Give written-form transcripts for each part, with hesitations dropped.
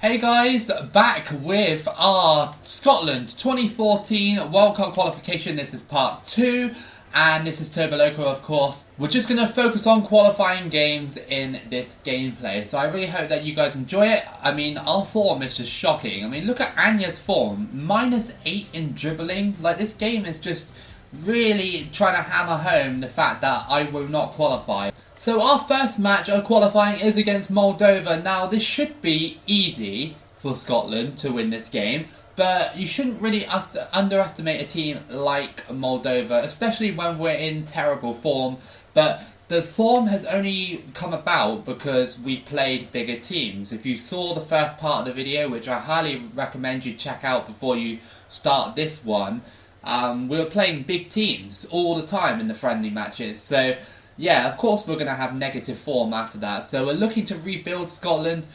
Hey guys, back with our Scotland 2014 World Cup qualification. This is part 2 and this is Toboloco, of course. We're just going to focus on qualifying games in this gameplay, so I really hope that you guys enjoy it. I mean, our form is just shocking. I mean, look at Anya's form, -8 in dribbling. Like, this game is just really trying to hammer home the fact that I will not qualify. So our first match of qualifying is against Moldova. Now, this should be easy for Scotland to win this game, but you shouldn't really underestimate a team like Moldova, especially when we're in terrible form. But the form has only come about because we played bigger teams. If you saw the first part of the video, which I highly recommend you check out before you start this one, we were playing big teams all the time in the friendly matches. So yeah, of course we're going to have negative form after that. So we're looking to rebuild Scotland.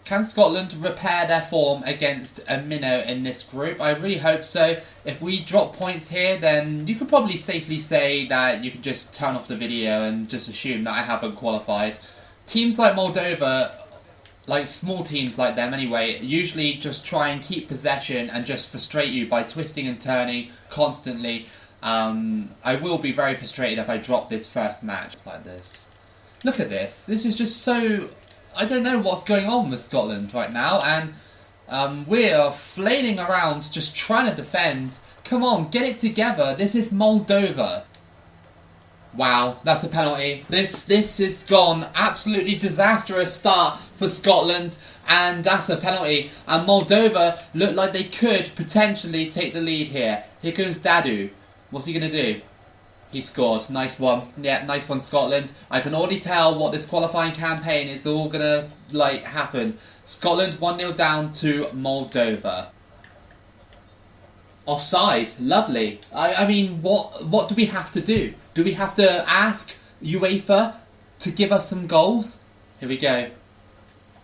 Can Scotland repair their form against a minnow in this group? I really hope so. If we drop points here, then you could probably safely say that you could just turn off the video and just assume that I haven't qualified. Teams like Moldova, like small teams like them anyway, usually just try and keep possession and just frustrate you by twisting and turning constantly. I will be very frustrated if I drop this first match like this. Look at this. This is just so... I don't know what's going on with Scotland right now, and we are flailing around just trying to defend. Come on, get it together. This is Moldova. Wow, that's a penalty. This has gone absolutely disastrous start for Scotland, and that's a penalty. And Moldova look like they could potentially take the lead here. Here comes Dadu. What's he going to do? He scored. Nice one. Yeah, nice one, Scotland. I can already tell what this qualifying campaign is all going to, like, happen. Scotland 1-0 down to Moldova. Offside. Lovely. I mean, what do we have to do? Do we have to ask UEFA to give us some goals? Here we go.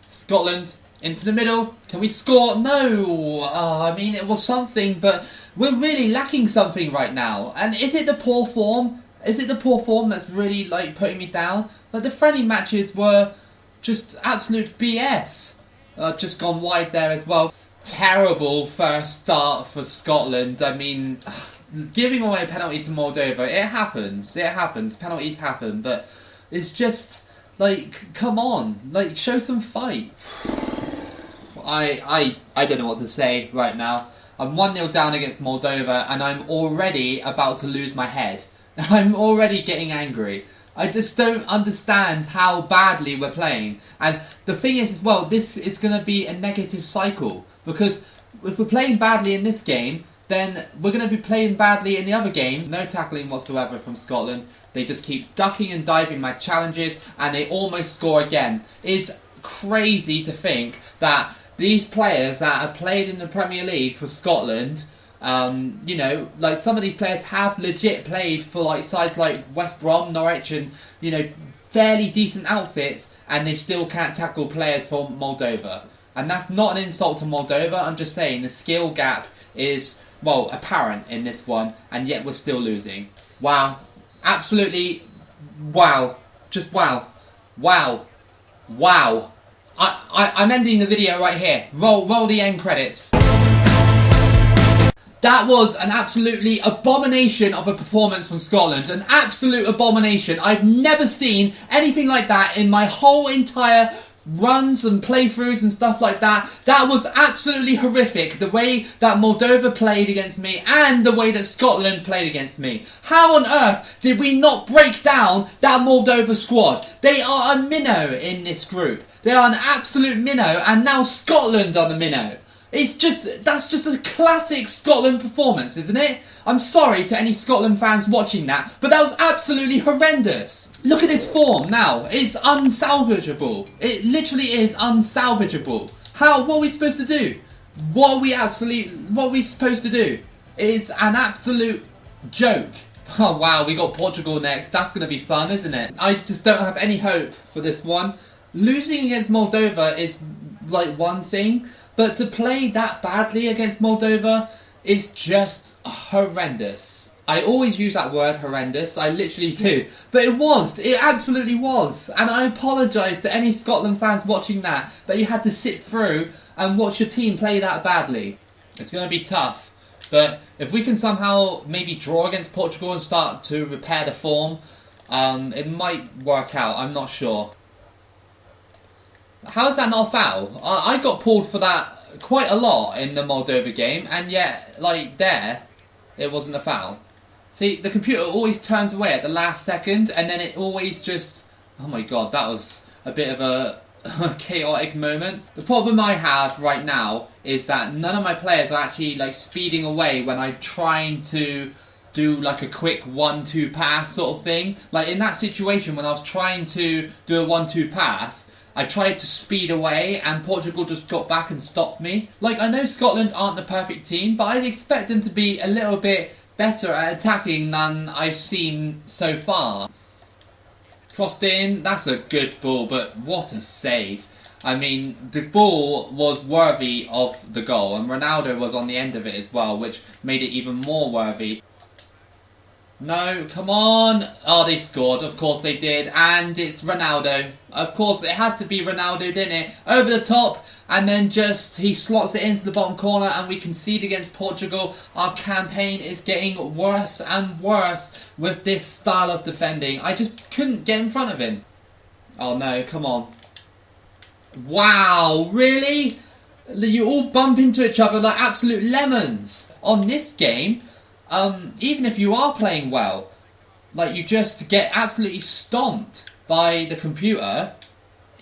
Scotland into the middle. Can we score? No. I mean, it was something, but we're really lacking something right now. And is it the poor form? Is it the poor form that's really, like, putting me down? Like, the friendly matches were just absolute BS. Just gone wide there as well. Terrible first start for Scotland. I mean, giving away a penalty to Moldova, it happens. It happens. Penalties happen. But it's just, like, come on. Like, show some fight. I don't know what to say right now. I'm 1-0 down against Moldova and I'm already about to lose my head. I'm already getting angry. I just don't understand how badly we're playing. And the thing is as well, this is going to be a negative cycle. Because if we're playing badly in this game, then we're going to be playing badly in the other games. No tackling whatsoever from Scotland. They just keep ducking and diving my challenges and they almost score again. It's crazy to think that these players that have played in the Premier League for Scotland, you know, like some of these players have legit played for like sides like West Brom, Norwich and, you know, fairly decent outfits, and they still can't tackle players from Moldova. And that's not an insult to Moldova, I'm just saying the skill gap is, well, apparent in this one, and yet we're still losing. Wow. Absolutely wow. Just wow. Wow. Wow. I'm ending the video right here. Roll the end credits. That was an absolutely abomination of a performance from Scotland. An absolute abomination. I've never seen anything like that in my whole entire runs and playthroughs and stuff like that. That was absolutely horrific. The way that Moldova played against me and the way that Scotland played against me. How on earth did we not break down that Moldova squad? They are a minnow in this group. They are an absolute minnow, and now Scotland are the minnow. It's just, that's just a classic Scotland performance, isn't it? I'm sorry to any Scotland fans watching that, but that was absolutely horrendous. Look at his form now. It's unsalvageable. It literally is unsalvageable. What are we supposed to do? What are we supposed to do? It's an absolute joke. Oh wow, we got Portugal next. That's going to be fun, isn't it? I just don't have any hope for this one. Losing against Moldova is like one thing, but to play that badly against Moldova is just horrendous. I always use that word horrendous, I literally do. But it absolutely was. And I apologise to any Scotland fans watching that you had to sit through and watch your team play that badly. It's going to be tough, but if we can somehow maybe draw against Portugal and start to repair the form, it might work out. I'm not sure. How is that not a foul? I got pulled for that quite a lot in the Moldova game, and yet, like, there, it wasn't a foul. See, the computer always turns away at the last second, and then it always just... Oh my god, that was a bit of a chaotic moment. The problem I have right now is that none of my players are actually, like, speeding away when I'm trying to do, like, a quick 1-2 pass sort of thing. Like, in that situation, when I was trying to do a 1-2 pass, I tried to speed away and Portugal just got back and stopped me. Like, I know Scotland aren't the perfect team, but I'd expect them to be a little bit better at attacking than I've seen so far. Crossed in, that's a good ball, but what a save. I mean, the ball was worthy of the goal, and Ronaldo was on the end of it as well, which made it even more worthy. No, come on! Oh, they scored, of course they did, and it's Ronaldo. Of course, it had to be Ronaldo, didn't it? Over the top, and then just, he slots it into the bottom corner, and we concede against Portugal. Our campaign is getting worse and worse with this style of defending. I just couldn't get in front of him. Oh no, come on. Wow, really? You all bump into each other like absolute lemons. On this game, even if you are playing well, like, you just get absolutely stomped by the computer.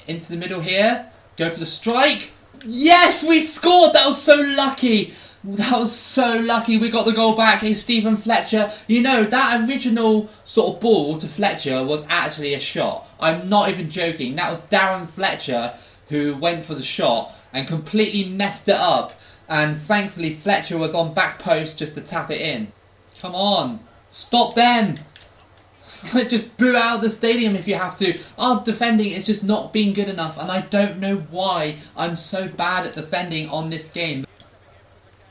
Into the middle here, go for the strike. Yes, we scored! That was so lucky. That was so lucky. We got the goal back. Hey, Stephen Fletcher. You know, that original sort of ball to Fletcher was actually a shot. I'm not even joking. That was Darren Fletcher who went for the shot and completely messed it up. And thankfully Fletcher was on back post just to tap it in. Come on. Stop then. Just boo out of the stadium if you have to. Our defending is just not being good enough, and I don't know why I'm so bad at defending on this game.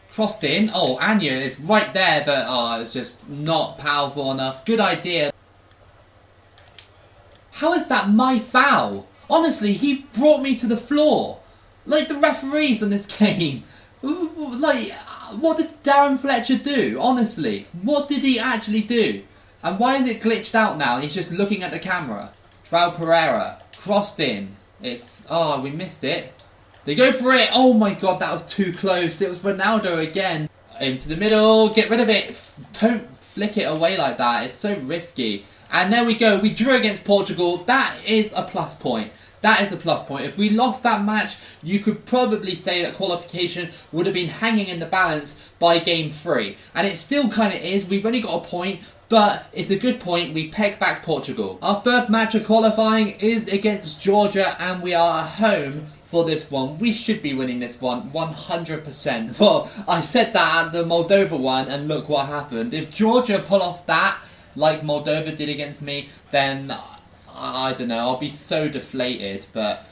Crossed in. Oh, Anya is right there, but it's just not powerful enough. Good idea. How is that my foul? Honestly, he brought me to the floor. Like the referees in this game. Like, what did Darren Fletcher do? Honestly, what did he actually do? And why is it glitched out now? He's just looking at the camera. João Pereira, crossed in. It's, we missed it. They go for it. Oh my god, that was too close. It was Ronaldo again. Into the middle, get rid of it. Don't flick it away like that. It's so risky. And there we go. We drew against Portugal. That is a plus point. That is a plus point. If we lost that match, you could probably say that qualification would have been hanging in the balance by game 3. And it still kind of is. We've only got a point, but it's a good point. We peg back Portugal. Our third match of qualifying is against Georgia, and we are at home for this one. We should be winning this one 100%. Well, I said that at the Moldova one, and look what happened. If Georgia pull off that, like Moldova did against me, then I don't know, I'll be so deflated. But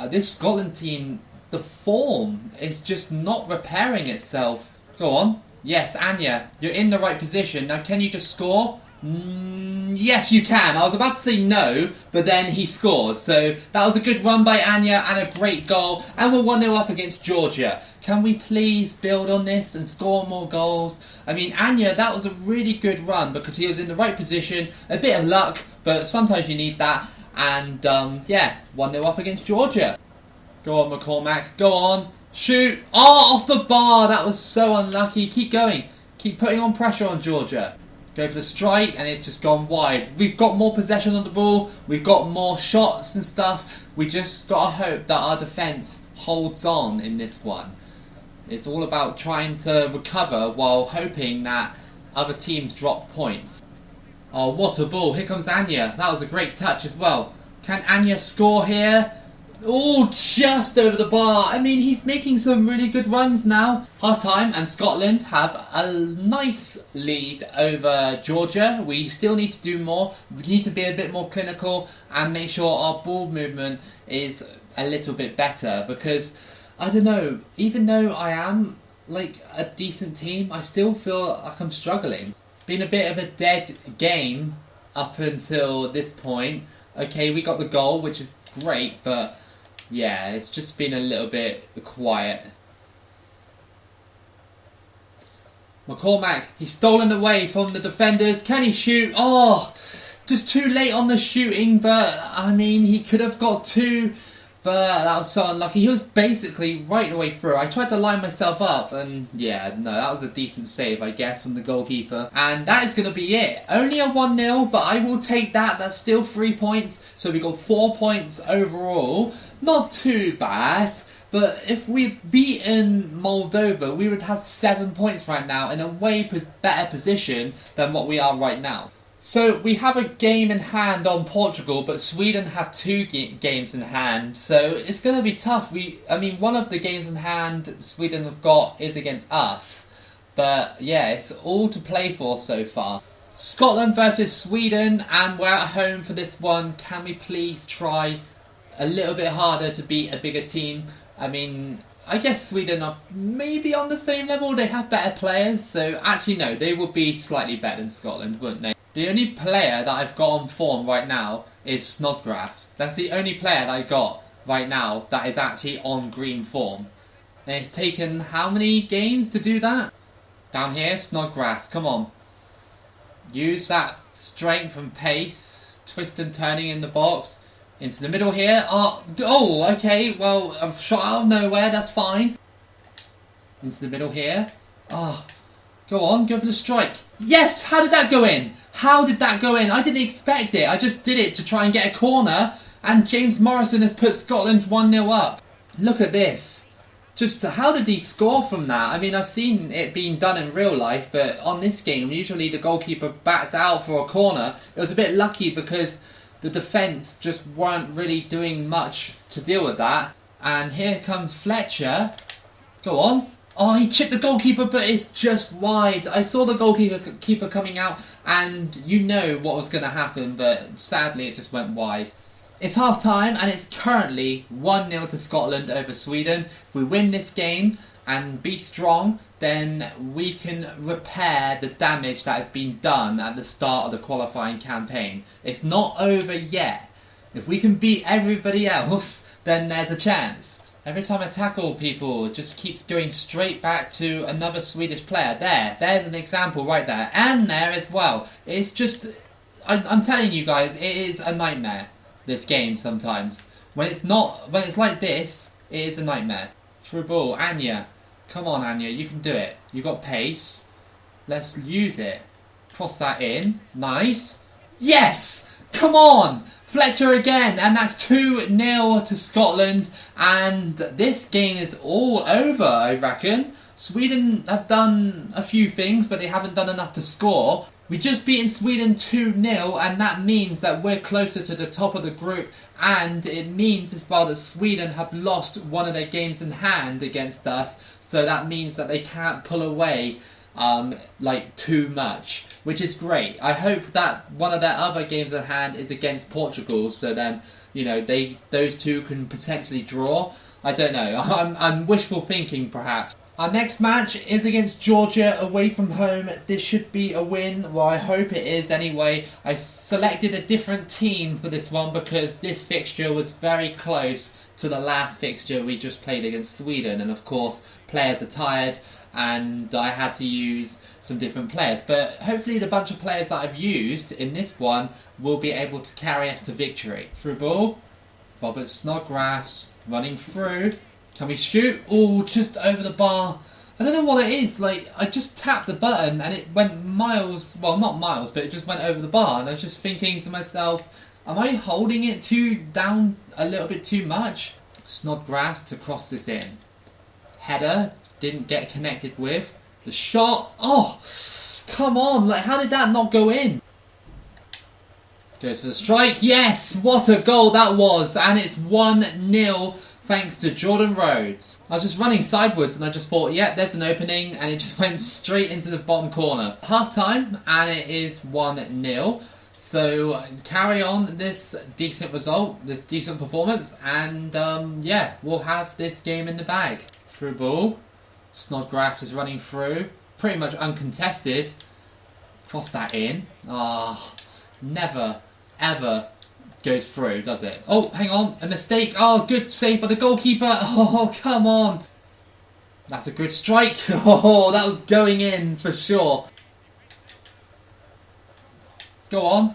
this Scotland team, the form is just not repairing itself. Go on. Yes, Anya, you're in the right position. Now, can you just score? Yes, you can. I was about to say no, but then he scored. So that was a good run by Anya and a great goal. And we're 1-0 up against Georgia. Can we please build on this and score more goals? I mean, Anya, that was a really good run because he was in the right position. A bit of luck, but sometimes you need that. And, yeah, 1-0 up against Georgia. Go on, McCormack. Go on. Shoot. Oh, off the bar. That was so unlucky. Keep going. Keep putting on pressure on Georgia. Go for the strike, and it's just gone wide. We've got more possession on the ball. We've got more shots and stuff. We just got to hope that our defence holds on in this one. It's all about trying to recover while hoping that other teams drop points. Oh, what a ball. Here comes Anya. That was a great touch as well. Can Anya score here? Oh, just over the bar. I mean, he's making some really good runs now. Half-time, and Scotland have a nice lead over Georgia. We still need to do more. We need to be a bit more clinical and make sure our ball movement is a little bit better. Because, I don't know, even though I am like a decent team, I still feel like I'm struggling. It's been a bit of a dead game up until this point. Okay, we got the goal, which is great, but yeah, it's just been a little bit quiet. McCormack, he's stolen away from the defenders. Can he shoot? Oh, just too late on the shooting, but I mean, he could have got two, but that was so unlucky. He was basically right the way through. I tried to line myself up, and yeah, no, that was a decent save, I guess, from the goalkeeper. And that is going to be it. Only a 1-0, but I will take that. That's still 3 points, so we got 4 points overall. Not too bad. But if we'd beaten Moldova, we would have 7 points right now in a way better position than what we are right now. So we have a game in hand on Portugal, but Sweden have 2 games in hand, so it's going to be tough. I mean, one of the games in hand Sweden have got is against us, but yeah, it's all to play for so far. Scotland versus Sweden, and we're at home for this one. Can we please try a little bit harder to beat a bigger team? I mean, I guess Sweden are maybe on the same level. They have better players, so actually no, they would be slightly better than Scotland, wouldn't they? The only player that I've got on form right now is Snodgrass. That's the only player that I got right now that is actually on green form. And it's taken how many games to do that? Down here, Snodgrass, come on. Use that strength and pace, twist and turning in the box. Into the middle here. Oh, okay, well, I've shot out of nowhere, that's fine. Into the middle here. Go on, go for the strike. Yes! How did that go in? How did that go in? I didn't expect it. I just did it to try and get a corner, and James Morrison has put Scotland 1-0 up. Look at this. Just how did he score from that? I mean, I've seen it being done in real life, but on this game, usually the goalkeeper bats out for a corner. It was a bit lucky because the defence just weren't really doing much to deal with that. And here comes Fletcher. Go on. Oh, he chipped the goalkeeper, but it's just wide. I saw the goalkeeper coming out, and you know what was going to happen, but sadly it just went wide. It's half time, and it's currently 1-0 to Scotland over Sweden. If we win this game and be strong, then we can repair the damage that has been done at the start of the qualifying campaign. It's not over yet. If we can beat everybody else, then there's a chance. Every time I tackle people, it just keeps going straight back to another Swedish player. There's an example right there. And there as well. It's just, I'm telling you guys, it is a nightmare, this game sometimes. When it's like this, it is a nightmare. Through ball, Anya. Come on, Anya, you can do it. You got pace. Let's use it. Cross that in. Nice. Yes! Come on! Fletcher again, and that's 2-0 to Scotland, and this game is all over, I reckon. Sweden have done a few things, but they haven't done enough to score. We just beaten Sweden 2-0, and that means that we're closer to the top of the group, and it means as well that Sweden have lost one of their games in hand against us, so that means that they can't pull away like too much, which is great. I hope that one of their other games in hand is against Portugal, so then, you know, those two can potentially draw. I don't know. I'm wishful thinking, perhaps. Our next match is against Georgia away from home. This should be a win. Well, I hope it is anyway. I selected a different team for this one because this fixture was very close to the last fixture we just played against Sweden, and of course players are tired and I had to use some different players, but hopefully the bunch of players that I've used in this one will be able to carry us to victory. Through ball, Robert Snodgrass running through. Can we shoot? Oh, just over the bar. I don't know what it is, like, I just tapped the button and it went miles, well, not miles, but it just went over the bar, and I was just thinking to myself, am I holding it down a little bit too much? Snodgrass to cross this in. Header, didn't get connected with. The shot, oh, come on, like, how did that not go in? Goes for the strike, yes, what a goal that was, and it's 1-0. Thanks to Jordan Rhodes. I was just running sideways and I just thought, yeah, there's an opening, and it just went straight into the bottom corner. Half time, and it is 1-0. So carry on this decent result, this decent performance, and yeah, we'll have this game in the bag. Through ball. Snodgrass is running through, pretty much uncontested. Cross that in. Never, ever goes through, does it? Oh, hang on, a mistake. Oh, good save by the goalkeeper. Oh, come on. That's a good strike. Oh, that was going in for sure. Go on.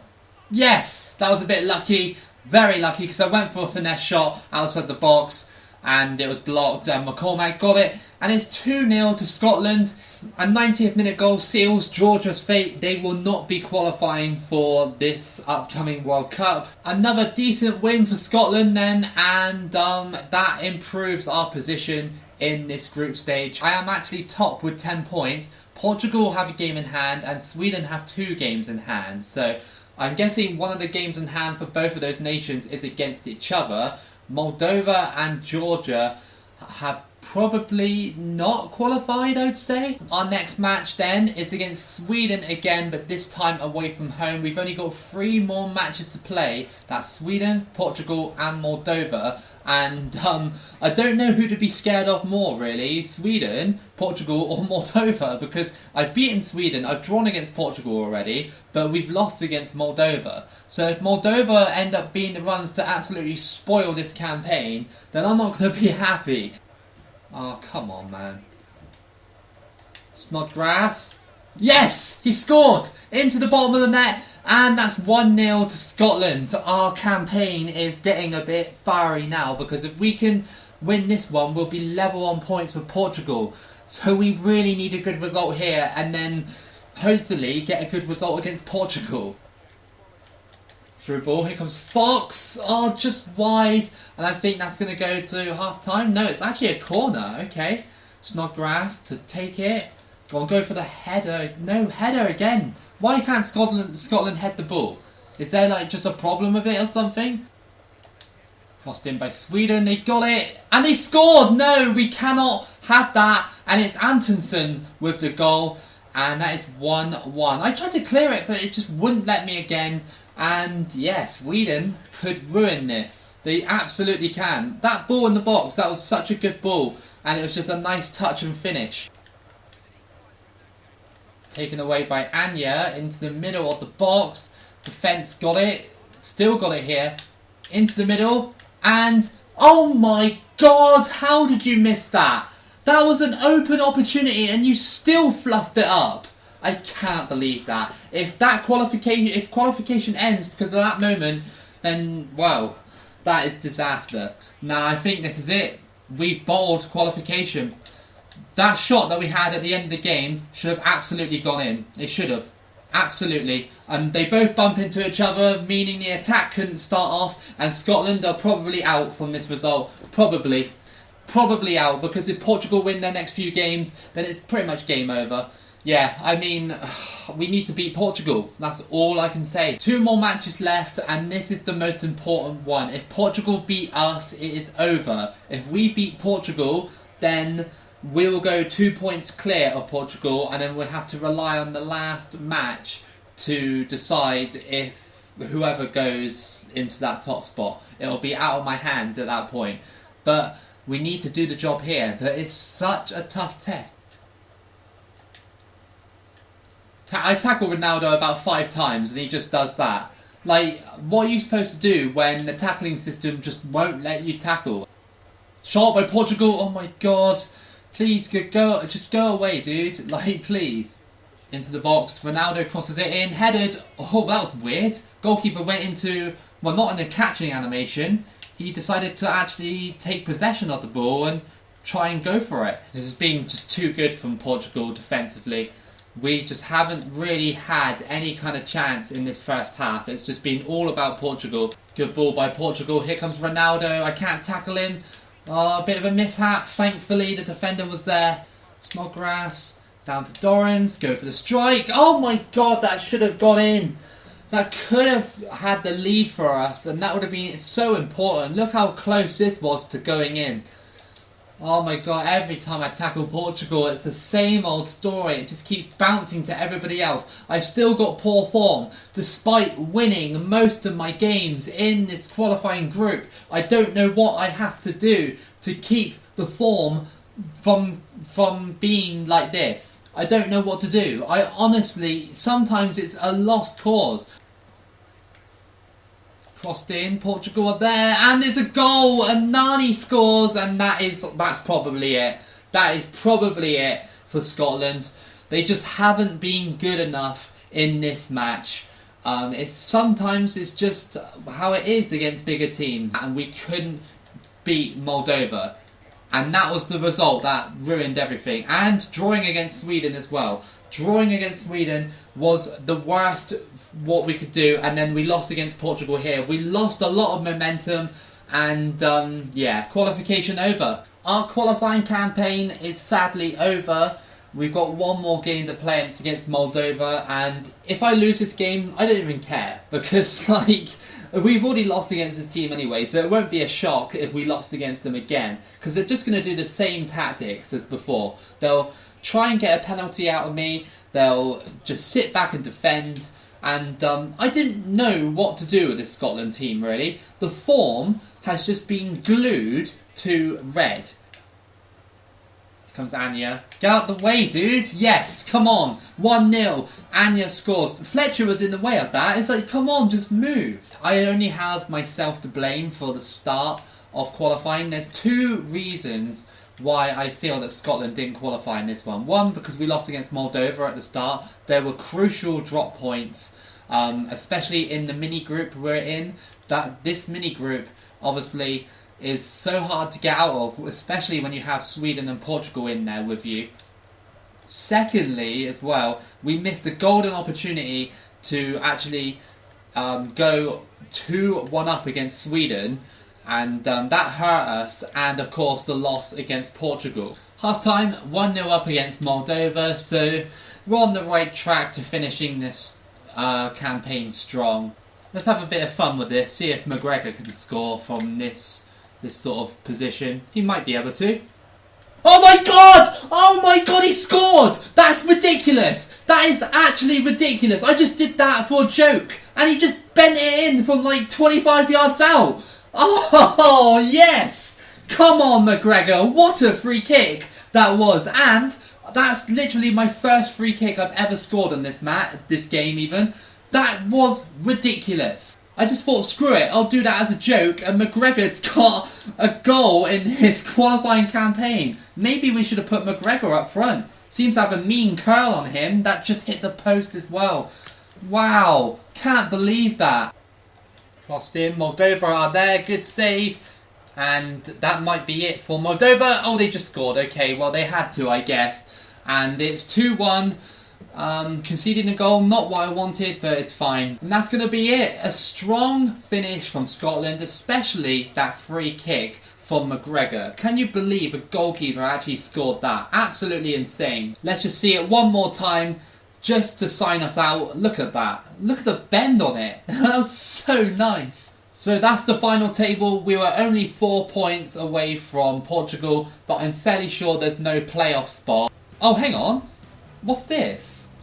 Yes, that was a bit lucky. Very lucky, because I went for a finesse shot outside the box and it was blocked, and McCormack got it, and it's 2-0 to Scotland. A 90th minute goal seals Georgia's fate. They will not be qualifying for this upcoming World Cup. Another decent win for Scotland then, and that improves our position in this group stage. I am actually top with 10 points. Portugal have a game in hand and Sweden have 2 games in hand, so I'm guessing one of the games in hand for both of those nations is against each other. Moldova and Georgia have probably not qualified, I'd say. Our next match then is against Sweden again, but this time away from home. We've only got 3 more matches to play. That's Sweden, Portugal and Moldova. And I don't know who to be scared of more, really. Sweden, Portugal or Moldova, because I've beaten Sweden, I've drawn against Portugal already, but we've lost against Moldova. So if Moldova end up being the ones to absolutely spoil this campaign, then I'm not going to be happy. Oh, come on, man. Snodgrass. Yes! He scored! Into the bottom of the net. And that's 1-0 to Scotland. Our campaign is getting a bit fiery now, because if we can win this one, we'll be level on points with Portugal. So we really need a good result here, and then hopefully get a good result against Portugal. Through ball, here comes Fox. Oh, just wide. And I think that's going to go to half time. No, it's actually a corner. Okay. Snodgrass to take it. Go on, go for the header. No, header again. Why can't Scotland head the ball? Is there like just a problem with it or something? Crossed in by Sweden. They got it. And they scored. No, we cannot have that. And it's Antonsen with the goal. And that is 1-1. I tried to clear it, but it just wouldn't let me again. And yeah, Sweden could ruin this. They absolutely can. That ball in the box, that was such a good ball. And it was just a nice touch and finish. Taken away by Anya into the middle of the box. Defence got it. Still got it here. Into the middle. And oh my god, how did you miss that? That was an open opportunity and you still fluffed it up. I can't believe that. If qualification ends because of that moment, then wow, that is disaster. Now I think this is it. We've bottled qualification. That shot that we had at the end of the game should have absolutely gone in. It should have. Absolutely. And they both bump into each other, meaning the attack couldn't start off, and Scotland are probably out from this result. Probably. Probably out, because if Portugal win their next few games, then it's pretty much game over. Yeah, I mean, we need to beat Portugal. That's all I can say. 2 more matches left, and this is the most important one. If Portugal beat us, it is over. If we beat Portugal, then we will go 2 points clear of Portugal, and then we'll have to rely on the last match to decide if whoever goes into that top spot. It'll be out of my hands at that point. But we need to do the job here. That is such a tough test. I tackle Ronaldo about 5 times and he just does that. Like, what are you supposed to do when the tackling system just won't let you tackle? Shot by Portugal, oh my god. Please, just go away, dude. Like, please. Into the box, Ronaldo crosses it in, headed. Oh, that was weird. Goalkeeper went into, well, not in a catching animation. He decided to actually take possession of the ball and try and go for it. This has been just too good from Portugal defensively. We just haven't really had any kind of chance in this first half. It's just been all about Portugal. Good ball by Portugal. Here comes Ronaldo. I can't tackle him. Oh, a bit of a mishap. Thankfully, the defender was there. Snodgrass. Down to Dorrans. Go for the strike. Oh my god, that should have gone in. That could have had the lead for us, and that would have been so important. Look how close this was to going in. Oh my god, every time I tackle Portugal, it's the same old story. It just keeps bouncing to everybody else. I've still got poor form, despite winning most of my games in this qualifying group. I don't know what I have to do to keep the form from being like this. I don't know what to do. I honestly, sometimes it's a lost cause. Crossed in, Portugal are there, and there's a goal, and Nani scores, and that's probably it. That is probably it for Scotland. They just haven't been good enough in this match. Sometimes it's just how it is against bigger teams, and we couldn't beat Moldova. And that was the result that ruined everything. And drawing against Sweden as well. Drawing against Sweden was the worst what we could do, and then we lost against Portugal here. We lost a lot of momentum, and yeah, qualification over. Our qualifying campaign is sadly over. We've got one more game to play, and it's against Moldova, and if I lose this game, I don't even care, because like, we've already lost against this team anyway, so it won't be a shock if we lost against them again, because they're just going to do the same tactics as before. They'll try and get a penalty out of me, they'll just sit back and defend, and I didn't know what to do with this Scotland team, really. The form has just been glued to red. Here comes Anya. Get out the way, dude! Yes, come on! 1-0. Anya scores. Fletcher was in the way of that. It's like, come on, just move. I only have myself to blame for the start of qualifying. There's two reasons why I feel that Scotland didn't qualify in this one. One, because we lost against Moldova at the start. There were crucial drop points, especially in the mini group we're in. This mini group, obviously, is so hard to get out of, especially when you have Sweden and Portugal in there with you. Secondly, as well, we missed a golden opportunity to actually go 2-1 up against Sweden, and that hurt us, and of course the loss against Portugal. Half time, 1-0 up against Moldova, so we're on the right track to finishing this campaign strong. Let's have a bit of fun with this, see if McGregor can score from this sort of position. He might be able to. Oh my god! Oh my god, he scored! That's ridiculous! That is actually ridiculous. I just did that for a joke, and he just bent it in from like 25 yards out. Oh, yes! Come on, McGregor. What a free kick that was. And that's literally my first free kick I've ever scored in this game even. That was ridiculous. I just thought, screw it, I'll do that as a joke, and McGregor got a goal in his qualifying campaign. Maybe we should have put McGregor up front. Seems to have a mean curl on him. That just hit the post as well. Wow, can't believe that. Crossed in, Moldova are there, good save. And that might be it for Moldova. Oh, they just scored. Okay, well, they had to, I guess. And it's 2-1. Conceding a goal, not what I wanted, but it's fine. And that's going to be it. A strong finish from Scotland, especially that free kick from McGregor. Can you believe a goalkeeper actually scored that? Absolutely insane. Let's just see it one more time, just to sign us out. Look at that. Look at the bend on it. That was so nice. So that's the final table. We were only 4 points away from Portugal, but I'm fairly sure there's no playoff spot. Oh, hang on. What's this?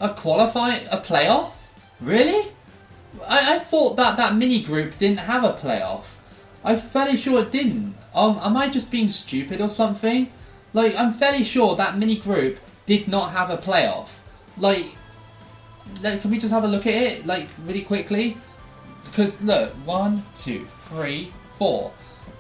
A playoff? Really? I thought that mini group didn't have a playoff. I'm fairly sure it didn't. Am I just being stupid or something? Like, I'm fairly sure that mini group did not have a playoff. Like, can we just have a look at it, like, really quickly? Because, look, 1, 2, 3, 4.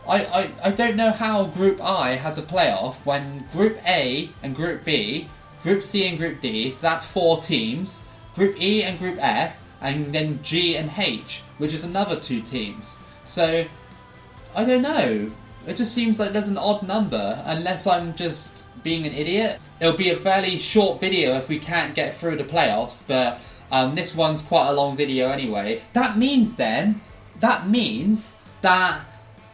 I don't know how Group I has a playoff when Group A and Group B, Group C and Group D, so that's 4 teams, Group E and Group F, and then G and H, which is another 2 teams. So, I don't know. It just seems like there's an odd number, unless I'm just being an idiot. It'll be a fairly short video if we can't get through the playoffs, but this one's quite a long video anyway. That means that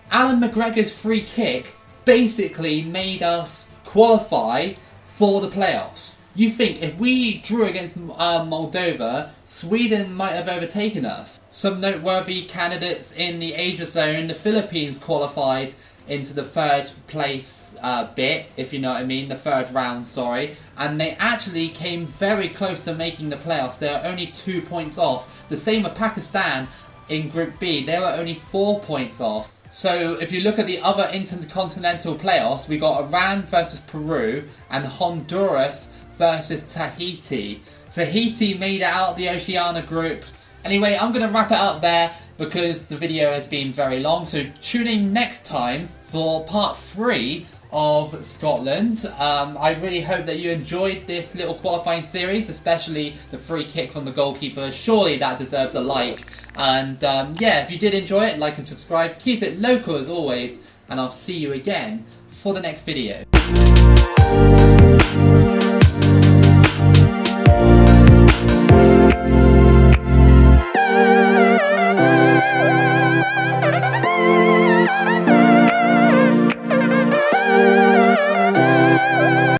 Alan McGregor's free kick basically made us qualify for the playoffs. You think if we drew against Moldova, Sweden might have overtaken us. Some noteworthy candidates in the Asia zone, the Philippines qualified into the 3rd place bit, if you know what I mean, the 3rd round, sorry. And they actually came very close to making the playoffs. They are only 2 points off. The same with Pakistan in Group B. They were only 4 points off. So if you look at the other intercontinental playoffs, we got Iran versus Peru and Honduras versus Tahiti. Tahiti made it out of the Oceania group. Anyway, I'm going to wrap it up there. because the video has been very long. So tune in next time for part 3 of Scotland. I really hope that you enjoyed this little qualifying series, especially the free kick from the goalkeeper. Surely that deserves a like. And yeah, if you did enjoy it, like and subscribe. Keep it local as always, and I'll see you again for the next video.